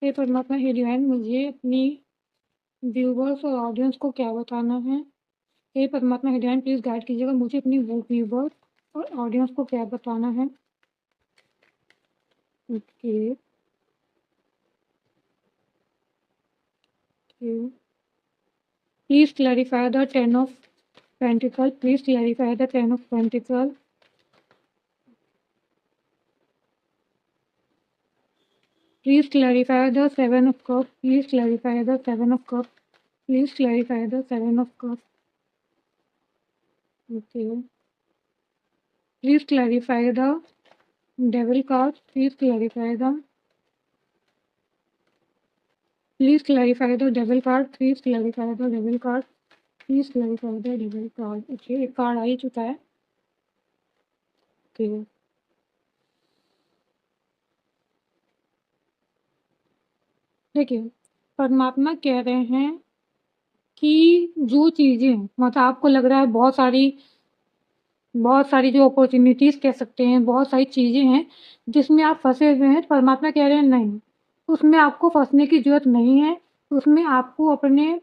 हे परमात्मा, हे डिवाइन, मुझे अपनी व्यूवर्स और ऑडियंस को क्या बताना है? हे परमात्मा, हे डिवाइन, प्लीज़ गाइड कीजिएगा, मुझे अपनी व्यूवर्स और ऑडियंस को क्या बताना है? Okay, okay. Please clarify the 10 of pentacle, please clarify the 10 of pentacle. Please clarify the Seven of Cups. Please clarify the Seven of Cups. Please clarify the Seven of Cups. Okay. Please clarify the Devil cards. Please clarify them. Please clarify the Devil card. Please clarify the Devil card. Please clarify the Devil card. Okay, एक card आ ही चुका है. Okay. देखिए, परमात्मा कह रहे हैं कि जो चीज़ें मतलब आपको लग रहा है बहुत सारी जो अपॉर्चुनिटीज़ कह सकते हैं, बहुत सारी चीज़ें हैं जिसमें आप फँसे हुए हैं। परमात्मा कह रहे हैं नहीं, उसमें आपको फँसने की ज़रूरत नहीं है, उसमें आपको अपने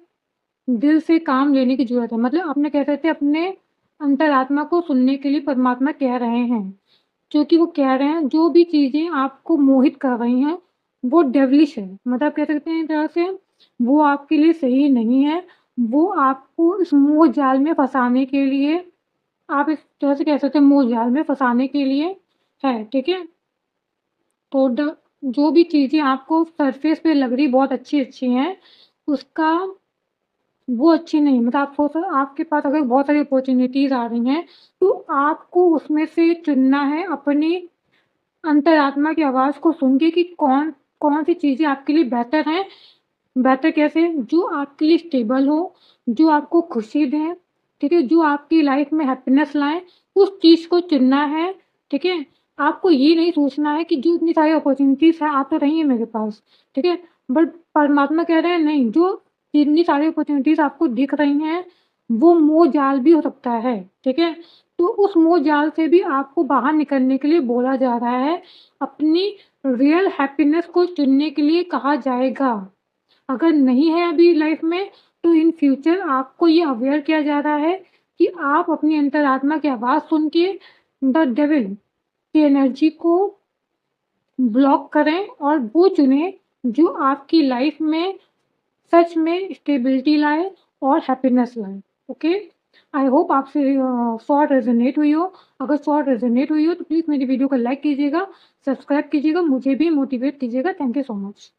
दिल से काम लेने की ज़रूरत है। मतलब अपने कह सकते हैं अपने अंतरात्मा को सुनने के लिए परमात्मा कह रहे हैं। क्योंकि वो कह रहे हैं जो भी चीज़ें आपको मोहित कर रही हैं, वो डेविलिश है। मतलब कह सकते हैं एक तरह से वो आपके लिए सही नहीं है, वो आपको इस मोह जाल में फँसाने के लिए आप इस तरह से कह सकते हैं मोह जाल में फँसाने के लिए है, ठीक है? तो जो भी चीज़ें आपको सरफ़ेस पे लग रही बहुत अच्छी-अच्छी हैं, उसका वो अच्छी नहीं मतलब आप सोचो आपके पास अगर बहुत सारी अपॉर्च्युनिटीज़ आ रही हैं, तो आपको उसमें से चुनना है अपनी अंतरात्मा की आवाज़ को सुन के कि कौन-सी चीज़ें आपके लिए बेहतर हैं। बेहतर कैसे? जो आपके लिए स्टेबल हो, जो आपको खुशी दें, ठीक है? जो आपकी लाइफ़ में हैप्पीनेस लाएँ, उस चीज़ को चुनना है, ठीक है? आपको ये नहीं सोचना है कि जो इतनी सारी अपॉर्च्युनिटीज़ हैं, आ तो रही हैं मेरे पास, ठीक है? बट परमात्मा कह रहे हैं नहीं, जो इतनी सारी अपॉर्च्युनिटीज़ आपको दिख रही हैं, वो मोह-जाल भी हो सकता है, ठीक है? तो उस मोह-जाल से भी आपको बाहर निकलने के लिए बोला जा रहा है, अपनी रियल हैप्पीनेस को चुनने के लिए कहा जाएगा। अगर नहीं है अभी लाइफ में तो इन फ्यूचर आपको ये अवेयर किया जा रहा है कि आप अपनी अंतरात्मा की आवाज़ सुन के द डेविल की एनर्जी को ब्लॉक करें और वो चुनें जो आपकी लाइफ में सच में स्टेबिलिटी लाए और हैप्पीनेस लाए। ओके, आई होप आपसे थॉट रेजोनेट हुई हो। अगर थॉट रेजोनेट हुई हो तो प्लीज़ मेरी वीडियो को लाइक कीजिएगा, सब्सक्राइब कीजिएगा, मुझे भी मोटिवेट कीजिएगा। Thank you so much.